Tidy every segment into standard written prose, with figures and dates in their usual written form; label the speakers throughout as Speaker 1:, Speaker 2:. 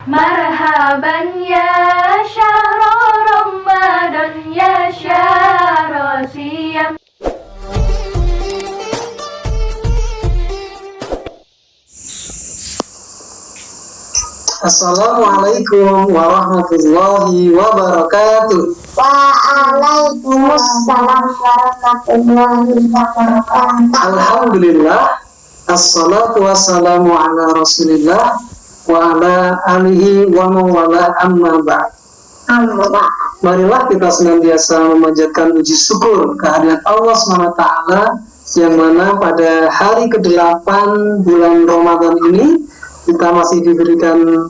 Speaker 1: Marhaban ya syahra Ramadan ya syahra siyam.
Speaker 2: Assalamualaikum warahmatullahi wabarakatuh.
Speaker 3: Waalaikumsalam warahmatullahi wabarakatuh.
Speaker 2: Alhamdulillah, assalatu wassalamu ala rasulillah wa ala alihi wa mawala amma ba'd. Marilah kita senantiasa memanjatkan puji syukur kehadirat Allah SWT, yang mana pada hari ke-8 bulan Ramadan ini kita masih diberikan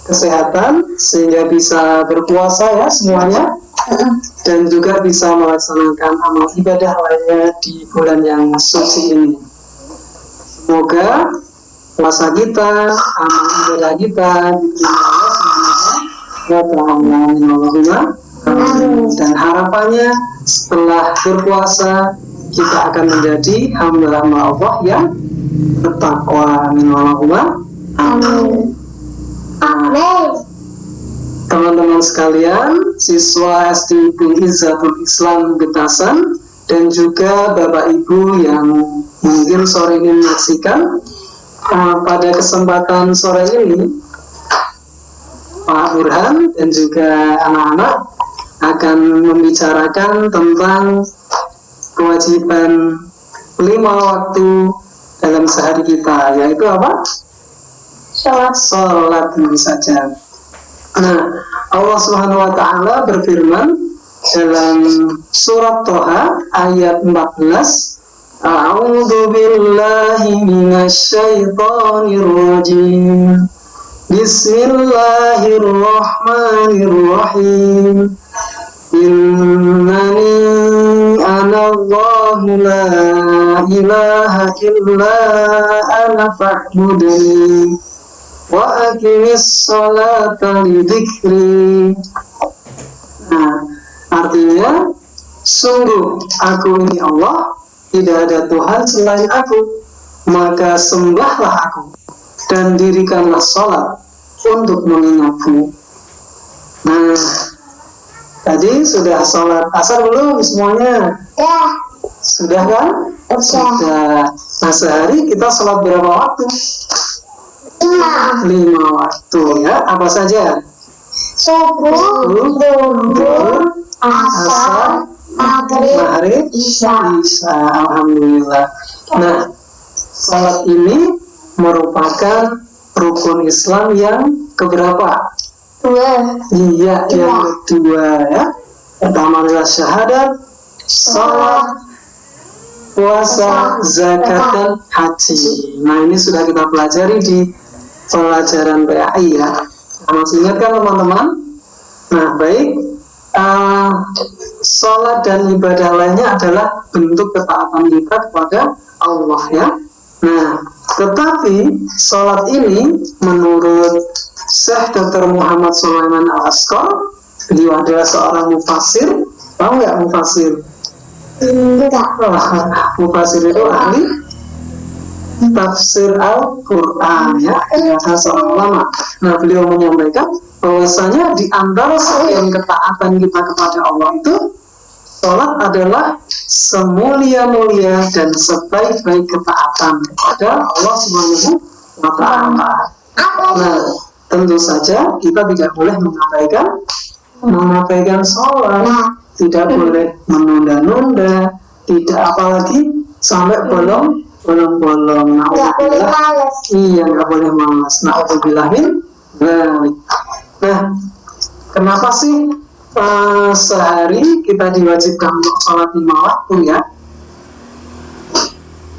Speaker 2: kesehatan sehingga bisa berpuasa ya semuanya, dan juga bisa melaksanakan amal ibadah lainnya di bulan yang suci ini. Semoga puasa kita, amal ibadah kita diterima Allah, dan harapannya setelah berpuasa kita akan menjadi hamba-hamba Allah yang bertakwa. Amin. Teman-teman sekalian, siswa SD Izzatul Islam Getasan dan juga Bapak Ibu yang mungkin sore ini menyaksikan, pada kesempatan sore ini Pak Burhan dan juga anak-anak akan membicarakan tentang kewajiban 5 waktu dalam sehari kita, yaitu apa? Sholat tentu saja. Nah, Allah Subhanahu wa Ta'ala berfirman dalam surat Toha ayat 14, A'udzu billahi minasyaitonir rajim. Bismillahirrahmanirrahim. Innani anallahu la ilaha illa ana fa'budni wa aqimis sholata lidzikri. Nah, artinya sungguh aku ini Allah, tidak ada Tuhan selain aku, maka sembahlah aku dan dirikanlah sholat untuk mengingatku. Nah, tadi sudah sholat asar belum semuanya?
Speaker 3: Ya.
Speaker 2: Sudah kan? Sudah. Nah, sehari kita sholat berapa waktu?
Speaker 3: 5
Speaker 2: waktu ya. Apa saja?
Speaker 3: Subuh, zuhur, asar, maghrib, isya.
Speaker 2: Alhamdulillah. Nah, sholat ini merupakan rukun Islam yang keberapa?
Speaker 3: 2.
Speaker 2: Iya, yang kedua ya. Pertama adalah syahadat, sholat, puasa, zakat, dan haji. Nah, ini sudah kita pelajari di pelajaran PAI ya. Masih ingat kan teman-teman? Nah, baik. Sholat dan ibadah lainnya adalah bentuk ketaatan kita kepada Allah ya. Nah, tetapi sholat ini menurut Syekh Dr. Muhammad Sulaiman Al-Asqar, beliau adalah seorang mufasir. Tahu nggak mufasir?
Speaker 3: Enggak.
Speaker 2: Mufasir itu ahli tafsir Al-Quran ya, seorang ulama. Nah, beliau menyampaikan bahwasanya di antara sekian ketaatan kita kepada Allah itu, sholat adalah semulia-mulia dan sebaik-baik ketaatan kepada Allah Subhanahu wa Ta'ala. Nah, tentu saja kita tidak boleh mengabaikan sholat, tidak boleh menunda-nunda, tidak apalagi sampai bolong. Nggak boleh malas. Iya, nggak boleh malas. Na'udzubillahin. Nah, kenapa sih sehari kita diwajibkan untuk sholat 5 waktu ya?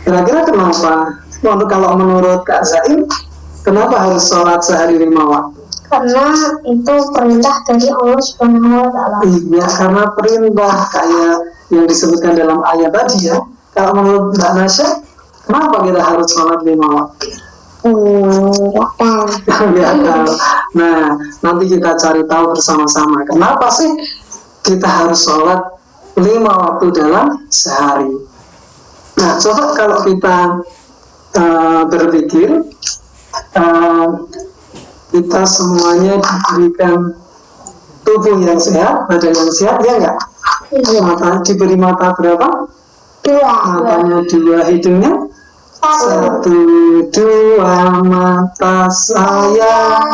Speaker 2: Kira-kira kenapa? Kalau menurut Kak Zaim, kenapa harus sholat sehari 5 waktu?
Speaker 3: Karena itu perintah dari Allah Subhanahu wa Ta'ala.
Speaker 2: Iya, karena perintah kayak yang disebutkan dalam ayat tadi ya. Kalau menurut Mbak Nasya, kenapa kita harus sholat 5 waktu? Nah, nanti kita cari tahu bersama-sama. Kenapa sih kita harus sholat 5 waktu dalam sehari? Nah, coba kalau kita berpikir, kita semuanya diberikan tubuh yang sehat, badan yang sehat, ya enggak? Mata diberi mata berapa?
Speaker 3: 2.
Speaker 2: Matanya 2, hidungnya 1, 2 mata saya,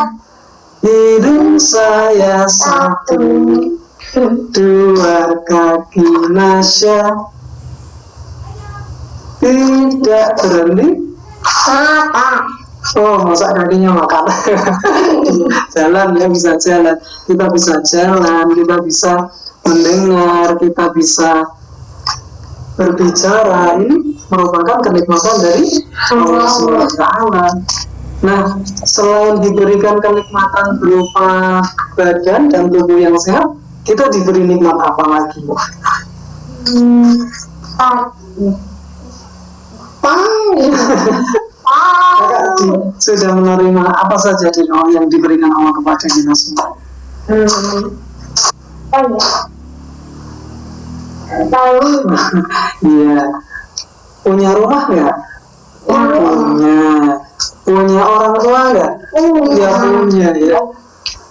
Speaker 2: hidung saya 1, 2 kaki Nasya, tidak berhenti. Oh, masa kakinya makan. Jalan ya, bisa jalan. Kita bisa jalan, kita bisa mendengar, kita bisa berbicara. Ini merupakan kenikmatan dari Allah SWT. Nah, selain diberikan kenikmatan berupa badan dan tubuh yang sehat, kita diberi nikmat apa lagi? Kakak sudah menerima apa saja yang diberikan Allah kepada kita semua? Iya. Punya rumah nggak? Punya. Punya orang tua nggak? Ya punya ya.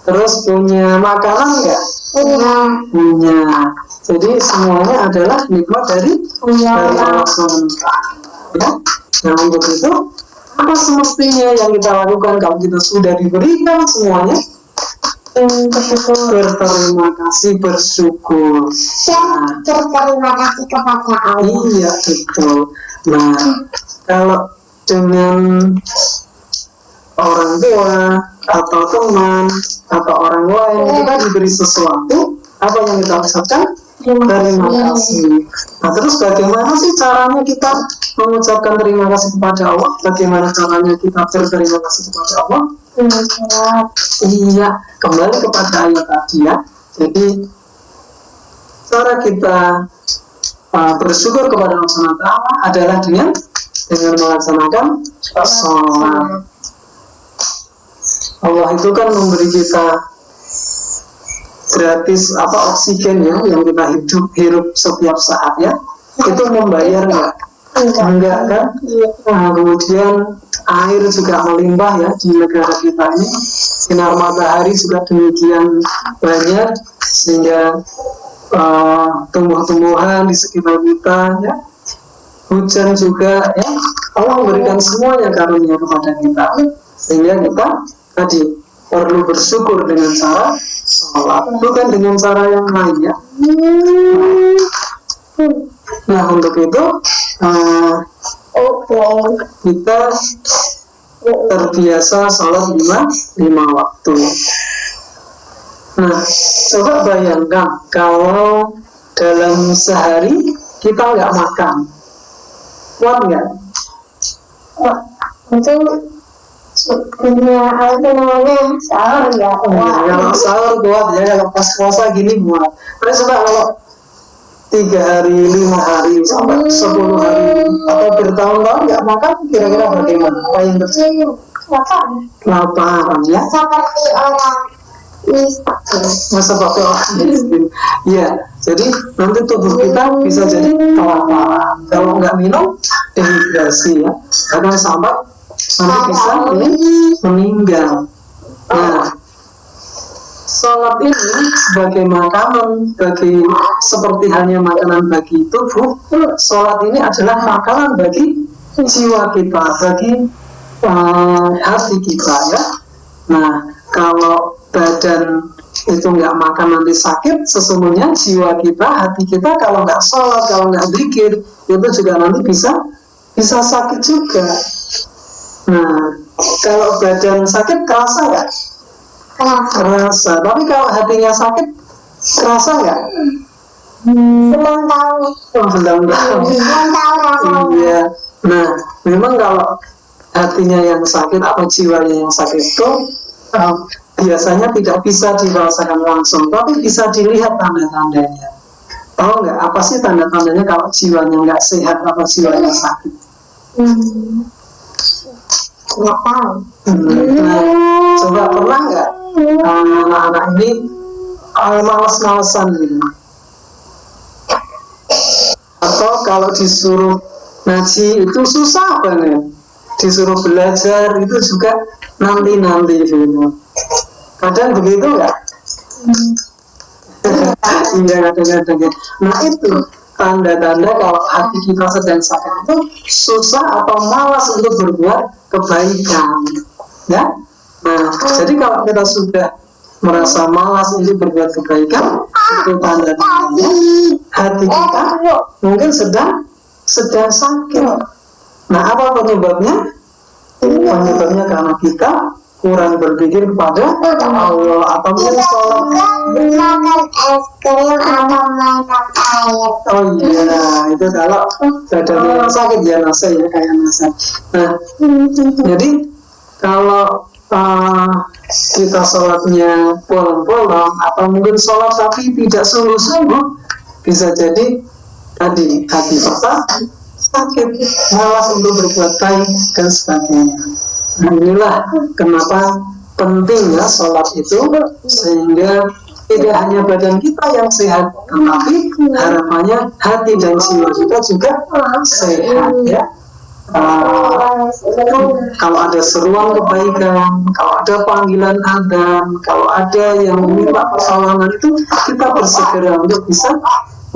Speaker 2: Terus punya makanan nggak? Punya. Jadi semuanya adalah nikmat dari Allah SWT. Ya. Nah, untuk itu apa semestinya yang kita lakukan kalau kita sudah diberikan semuanya? Berterima kasih, bersyukur.
Speaker 3: Berterima kasih kepada Allah.
Speaker 2: Iya, betul. Nah, kalau dengan orang tua atau teman atau orang lain kita diberi sesuatu, apa yang kita ucapkan? Terima kasih. Nah, terus bagaimana sih caranya kita mengucapkan terima kasih kepada Allah? Bagaimana caranya kita berterima kasih kepada Allah? Iya, kembali kepada ayat tadi ya. Jadi cara kita bersyukur kepada Allah SWT adalah dengan melaksanakan sholat. Allah itu kan memberi kita gratis oksigen ya, yang kita hirup setiap saat ya. Itu membayar nggak? Enggak kan? Nah, kemudian air juga melimpah ya di negara kita ini. Sinar matahari juga demikian banyak sehingga tumbuh-tumbuhan di sekitar kita ya. Hujan juga ya. Allah memberikan semuanya karunia kepada kita sehingga kita tadi perlu bersyukur dengan cara sholat, bukan dengan cara yang lain ya. Nah, untuk itu kita terbiasa sholat 5 waktu. Nah, coba bayangkan kalau dalam sehari kita nggak makan, kuat nggak?
Speaker 3: Itu apa namanya, sahur ya.
Speaker 2: Kalau sahur kuat ya, kalau pas puasa gini kuat. Terus coba kalau 3 hari, 5 hari, sampai 10 hari atau bertahun-tahun nggak makan, kira-kira bagaimana? Apa yang terjadi? Laparan ya?
Speaker 3: Seperti orang
Speaker 2: Seperti orang miskin. Ya, jadi nanti tubuh kita bisa jadi kelaparan. Kalau nggak minum, dehidrasi ya. Karena sampai nanti bisa meninggal. Nah, sholat ini sebagai makanan seperti hanya makanan bagi tubuh, sholat ini adalah makanan bagi jiwa kita, bagi hati kita ya. Nah, kalau badan itu nggak makan nanti sakit, sesungguhnya jiwa kita, hati kita kalau nggak sholat, kalau nggak zikir, itu juga nanti bisa sakit juga. Nah, kalau badan sakit kerasa nggak? Kerasa. Tapi kalau hatinya sakit kerasa nggak?
Speaker 3: belum tahu.
Speaker 2: Belum tahu. Iya. Nah, memang kalau hatinya yang sakit atau jiwanya yang sakit itu biasanya tidak bisa dirasakan langsung, tapi bisa dilihat tanda-tandanya. Tahu nggak apa sih tanda-tandanya kalau jiwanya nggak sehat atau jiwanya sakit?
Speaker 3: Nggak tahu.
Speaker 2: Nah, coba pernah nggak anak-anak ini males-malesan gitu? Atau kalau disuruh ngaji itu susah banget, disuruh belajar itu juga nanti dulu. Kadang begitu nggak? Iya kadang-kadang ya. Nah itu tanda-tanda kalau hati kita sedang sakit itu susah atau malas untuk berbuat kebaikan, ya. Nah jadi kalau kita sudah merasa malas untuk berbuat kebaikan, itu tanda-tandanya hati kita mungkin sedang sakit. Nah apa penyebabnya? Penyebabnya karena kita kurang berpikir kepada Allah atau mungkin sholat.
Speaker 3: Makan es krim atau makan air.
Speaker 2: Oh iya, itu kalau badannya sakit ya nasa ya kayak nasa. Nah, jadi kalau kita sholatnya bolong-bolong atau mungkin sholat tapi tidak sungguh-sungguh, bisa jadi tadi hati kita sakit, malas untuk berbuat baik dan sebagainya. Nah inilah kenapa pentingnya sholat itu, sehingga tidak hanya badan kita yang sehat, tetapi harapannya hati dan jiwa kita juga sehat ya. Kalau ada seruan kebaikan, kalau ada panggilan adzan, kalau ada yang meminta pertolongan itu kita bersegera untuk bisa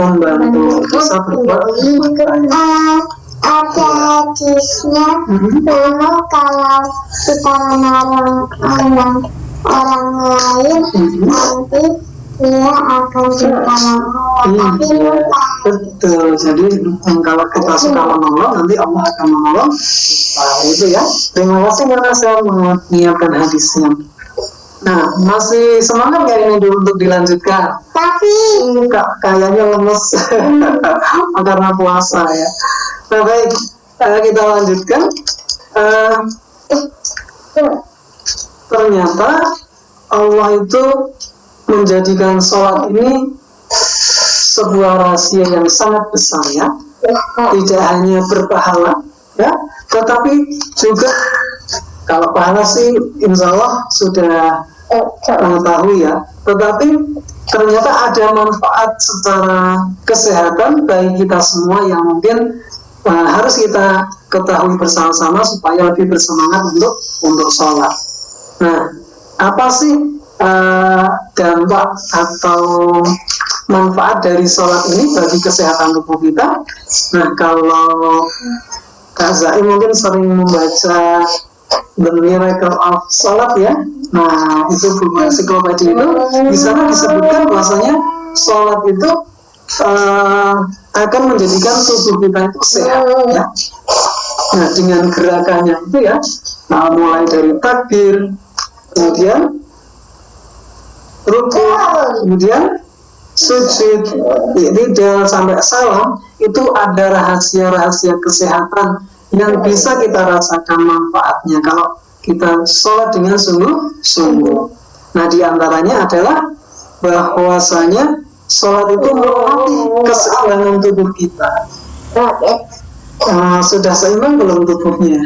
Speaker 2: membantu, bisa berbuat baik.
Speaker 3: Ada hadisnya, lalu kalau kita menolong orang lain, nanti dia akan ditolong. Tapi lupa.
Speaker 2: Betul, jadi kalau kita suka menolong, nanti Allah akan menolong. Nah, itu ya. Terima kasih karena saya menyiapkan hadisnya. Nah, masih semangat nggak ini dulu untuk dilanjutkan?
Speaker 3: Tapi
Speaker 2: Kayaknya lemes karena puasa ya. Nah baik, kita lanjutkan. Ternyata Allah itu menjadikan sholat ini sebuah rahasia yang sangat besar ya. Tidak hanya berpahala ya, tetapi juga kalau pahala sih insya Allah sudah mengetahui ya. Tetapi ternyata ada manfaat secara kesehatan bagi kita semua yang mungkin harus kita ketahui bersama-sama supaya lebih bersemangat untuk sholat. Nah, apa sih dampak atau manfaat dari sholat ini bagi kesehatan tubuh kita? Nah, kalau Kak Zai mungkin sering membaca The Miracle of Sholat ya. Nah, itu buku ensiklopedia itu di sana disebutkan bahwasanya sholat itu akan menjadikan tubuh kita itu sehat ya. Nah dengan gerakannya itu ya, mulai dari takbir, kemudian rukuk, kemudian sujud, tidak sampai salam, itu ada rahasia-rahasia kesehatan yang bisa kita rasakan manfaatnya kalau kita sholat dengan sungguh-sungguh. Nah diantaranya adalah bahwasanya sholat itu melatih keseimbangan tubuh kita. Sudah seimbang belum tubuhnya?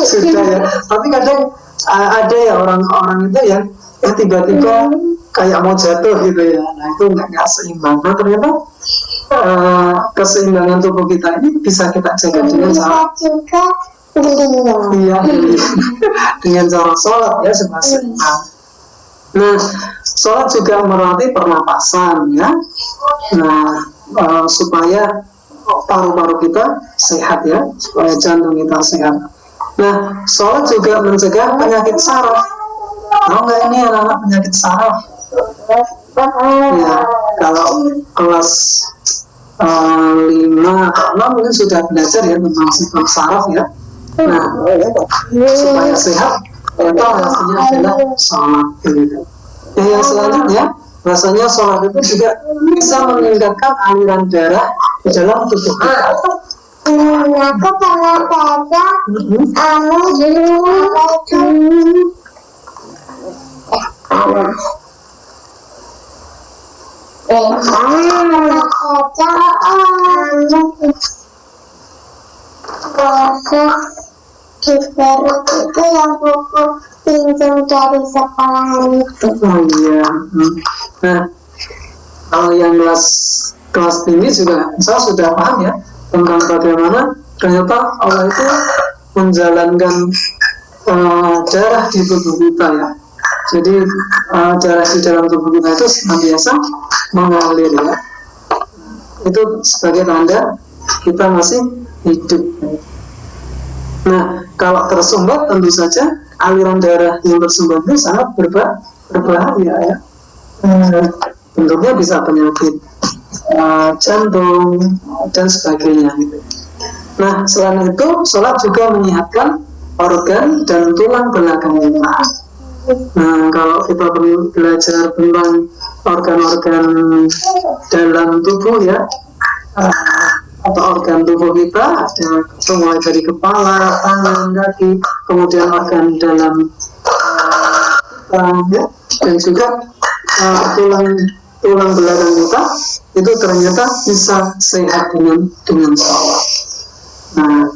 Speaker 2: Sudah ya. Tapi kadang ada ya orang-orang itu ya tiba-tiba kayak mau jatuh gitu ya. Nah itu nggak seimbang. Nah ternyata keseimbangan tubuh kita ini bisa kita jaga dengan cara dengan cara sholat ya seimbang. Nah, sholat juga melatih pernapasan ya. Nah, supaya paru-paru kita sehat ya, supaya jantung kita sehat. Nah, sholat juga mencegah penyakit saraf. Tahu nggak ini anak-anak penyakit saraf? Ya, kalau kelas 5 atau 6 mungkin sudah belajar ya tentang sifat saraf ya. Nah, supaya sehat, itu hasilnya adalah sholat gitu. Yang selanjutnya, rasanya sholat itu juga bisa meningkatkan aliran darah di dalam tubuh kita.
Speaker 3: Aku pernah baca itu yang buku pinjam dari sekolah itu.
Speaker 2: Oh iya. Nah, kalau yang kelas tinggi juga saya sudah paham ya tentang bagaimana ternyata Allah itu menjalankan darah di tubuh kita ya. Jadi darah di dalam tubuh kita itu senantiasa mengalir ya. Itu sebagai tanda kita masih hidup. Nah, kalau tersumbat tentu saja aliran darah yang tersumbat itu sangat berbahaya ya. Bentuknya bisa penyakit jantung dan sebagainya gitu. Nah, selain itu sholat juga menyehatkan organ dan tulang belakang kita. Nah, kalau kita belajar tentang organ-organ dalam tubuh ya, atau organ tubuh kita ada mulai dari kepala, tangan, kaki, kemudian organ dalam ya, dan juga tulang belakang kita itu ternyata bisa sehat dengan sholat. Nah,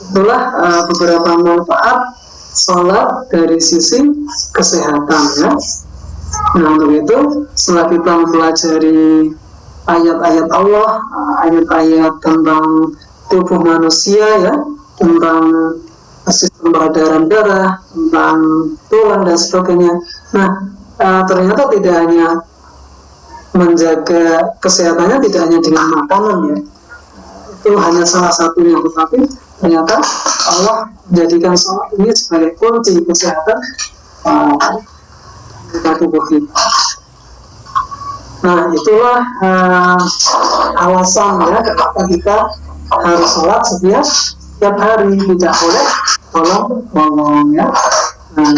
Speaker 2: itulah beberapa manfaat sholat dari sisi kesehatan ya. Nah, untuk itu setelah kita mempelajari ayat-ayat Allah, ayat-ayat tentang tubuh manusia ya, tentang sistem peredaran darah, tentang tulang dan sebagainya. Nah, ternyata tidak hanya menjaga kesehatannya tidak hanya dengan makanan ya, itu hanya salah satunya, tetapi ternyata Allah menjadikan sholat ini sebagai kunci kesehatan tubuh kita. Nah, itulah alasan ya kenapa kita harus sholat setiap hari, tidak boleh bolong ya. Nah,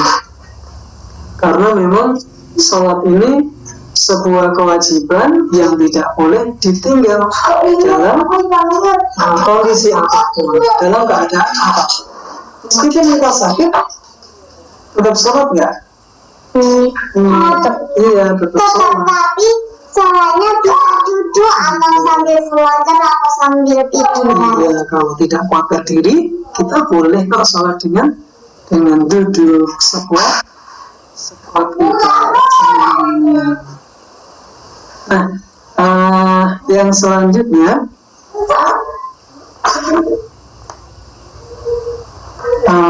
Speaker 2: karena memang sholat ini sebuah kewajiban yang tidak boleh ditinggal dalam kondisi apapun, dalam keadaan apapun. Meskipun kita sakit, tetap sholat nggak? Iya, tetap sholat.
Speaker 3: Tapi sholatnya bisa duduk atau sambil belajar atau sambil tidur.
Speaker 2: Iya, kalau tidak kuat berdiri, kita boleh kok sholat dengan duduk sekuat kita. Nah, yang selanjutnya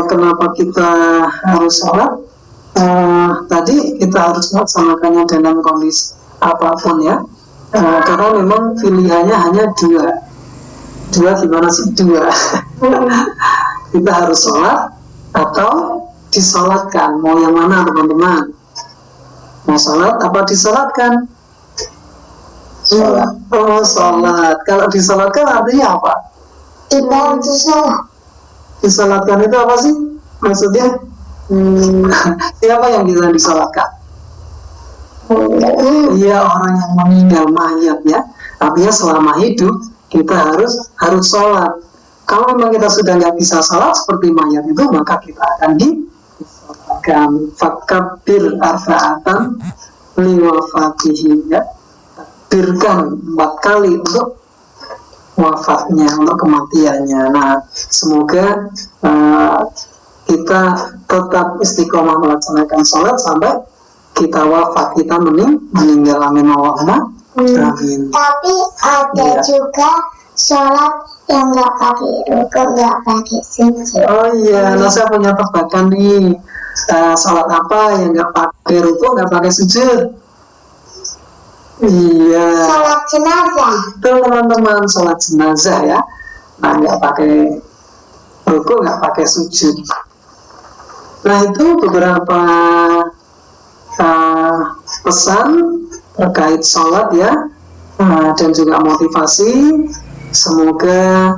Speaker 2: kenapa kita harus sholat? Tadi kita harus melaksanakannya dalam kondisi apapun ya, karena memang pilihannya hanya dua gimana sih dua? Kita harus sholat atau disolatkan, mau yang mana teman-teman? Mau sholat apa disolatkan? Sholat. Oh, sholat. Kalau disolatkan artinya apa?
Speaker 3: Dibantu sholat.
Speaker 2: Disolatkan itu apa sih? Maksudnya siapa yang bisa disolatkan? Iya, orang yang meninggal, mayat ya. Artinya selama hidup kita harus sholat. Kalau memang kita sudah nggak bisa sholat seperti mayat itu, maka kita akan disolatkan. Fakabir arba'atan liwafatihi ya. Takbirkan 4 kali untuk wafatnya, untuk kematiannya. Nah, semoga kita tetap istiqomah melaksanakan sholat sampai kita wafat, kita meninggal. Amin Allahumma amin.
Speaker 3: Tapi ada juga sholat yang nggak pakai rukuk, nggak pakai sujud.
Speaker 2: Oh iya, nah saya punya tebakan nih. Sholat apa yang nggak pakai rukuk, nggak pakai sujud? Iya.
Speaker 3: Sholat jenazah.
Speaker 2: Betul teman-teman, sholat jenazah ya. Nah, nggak pakai rukuk, nggak pakai sujud. Nah, itu beberapa pesan terkait sholat ya, dan juga motivasi. Semoga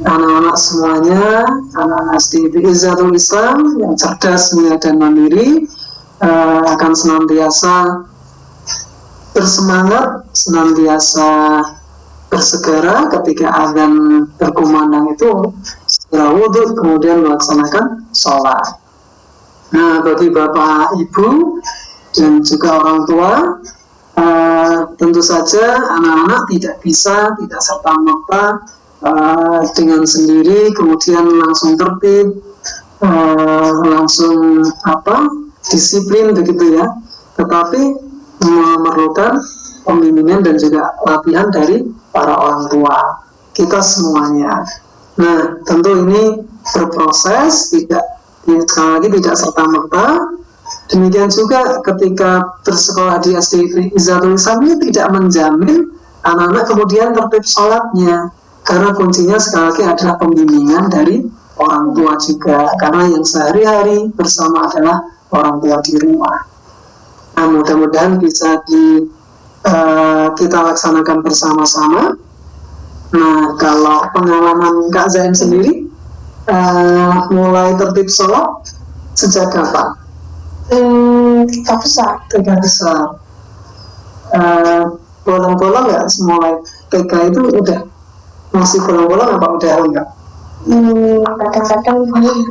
Speaker 2: anak-anak semuanya, anak-anak di Izzatul Islam yang cerdas, mulia dan mandiri akan senantiasa bersemangat, senantiasa bersegera ketika azan berkumandang itu segera wudhu kemudian melaksanakan sholat. Nah, bagi bapak ibu dan juga orang tua, tentu saja anak-anak tidak serta-merta dengan sendiri kemudian langsung tertib, langsung disiplin begitu ya, tetapi memerlukan pembimbingan dan juga latihan dari para orang tua kita semuanya. Nah, tentu ini berproses, sekali lagi tidak serta-merta. Demikian juga ketika bersekolah di SD Izzatul Islam ini tidak menjamin anak-anak kemudian tertib sholatnya, karena kuncinya sekali lagi adalah pembimbingan dari orang tua juga, karena yang sehari-hari bersama adalah orang tua di rumah. Nah, mudah-mudahan bisa kita laksanakan bersama-sama. Nah, kalau pengalaman Kak Zain sendiri mulai tertib sholat sejak kapan? TK besar. Bolong-bolong nggak? Mulai TK itu udah masih bolong-bolong apa udah enggak?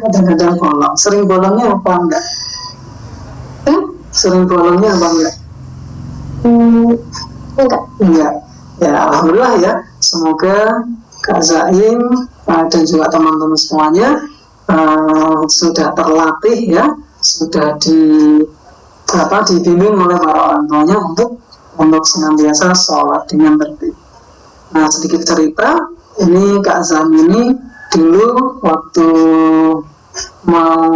Speaker 2: Kadang-kadang bolong. Sering bolongnya apa enggak? Sering bolongnya apa enggak? Enggak. Ya, alhamdulillah ya. Semoga Kak Zain dan juga teman-teman semuanya sudah terlatih ya, sudah dibimbing oleh para orang tuanya untuk senantiasa sholat dengan tertib. Nah, sedikit cerita, ini Kak Zain ini dulu waktu mau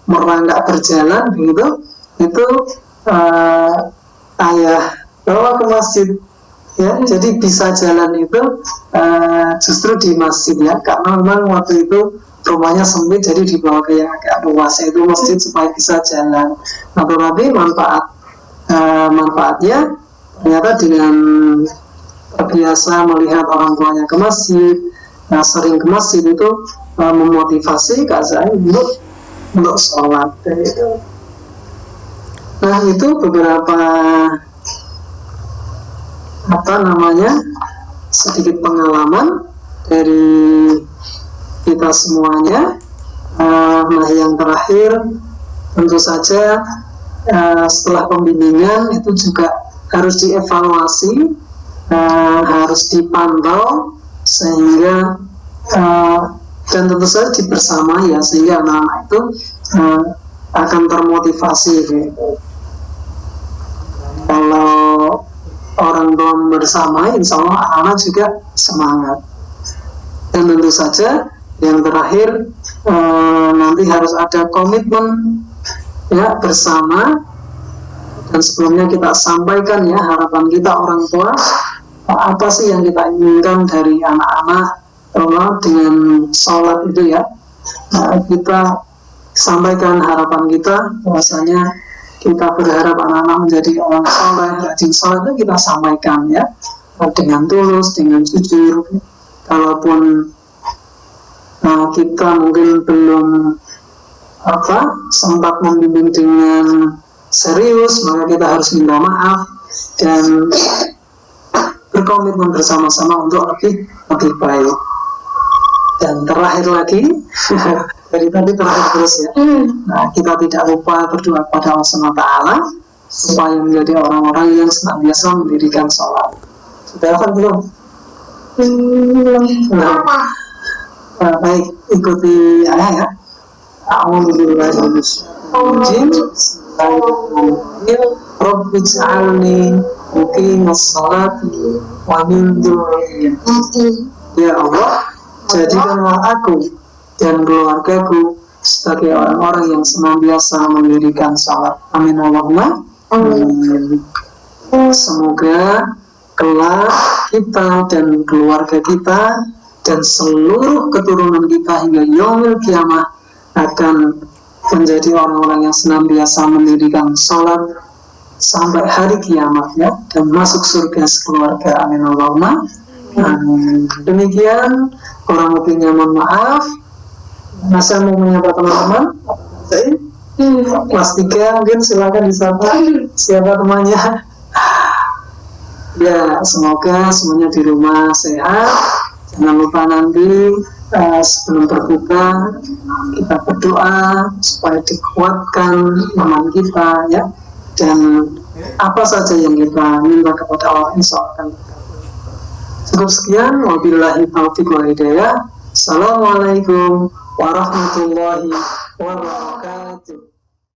Speaker 2: merangkak berjalan begitu, itu ayah bawa ke masjid ya, jadi bisa jalan itu justru di masjid ya, karena memang waktu itu rumahnya sempit, jadi dibawa ke yang agak luas itu masjid supaya bisa jalan. Nah, tetapi manfaatnya ternyata dengan terbiasa melihat orang tuanya ke masjid, nah sering ke masjid itu memotivasi Kak Zain untuk sholat gitu. Nah, itu beberapa sedikit pengalaman dari kita semuanya. Nah, yang terakhir tentu saja setelah pembimbingan itu juga harus dievaluasi, harus dipantau sehingga dan tentu saja dibersama ya, sehingga anak-anak itu akan termotivasi gitu. Kalau orang tua bersama, insya Allah anak-anak juga semangat. Dan tentu saja yang terakhir nanti harus ada komitmen ya bersama. Dan sebelumnya kita sampaikan ya harapan kita orang tua, apa sih yang kita inginkan dari anak-anak dengan sholat itu ya. Kita sampaikan harapan kita bahwasanya kita berharap anak-anak menjadi orang soleh, rajin sholat, itu kita sampaikan ya dengan tulus, dengan jujur. Kalaupun kita mungkin belum sempat membimbing dengan serius, maka kita harus minta maaf dan berkomitmen bersama-sama untuk lebih baik. Dan terakhir lagi dari tadi terakhir terus ya. Nah, kita tidak lupa berdoa kepada Allah SWT supaya menjadi orang-orang yang senantiasa mendirikan sholat. Sudah apa belum? Baik, ikuti ayah ya. Rabbij'alni muqimas sholati wa min dzurriyyati. Ya Allah, jadikanlah aku dan keluargaku sebagai orang-orang yang senantiasa mendirikan salat. Amin Allahumma amin. Semoga kelak kita dan keluarga kita dan seluruh keturunan kita hingga yaumil kiamah akan menjadi orang-orang yang senantiasa mendirikan salat sampai hari kiamat ya, dan masuk surga sekeluarga. Amin Allahumma amin. Demikian, kurang lebihnya mohon maaf. Saya mau menyapa teman-teman kelas 3, mungkin silakan disapa siapa temannya. Ya, semoga semuanya di rumah sehat. Jangan lupa nanti sebelum berbuka kita berdoa supaya dikuatkan iman kita ya, dan apa saja yang kita minta kepada Allah insya Allah akan terkabul. Cukup sekian, wabillahi taufiq wal hidayah. Assalamualaikum warahmatullahi wabarakatuh.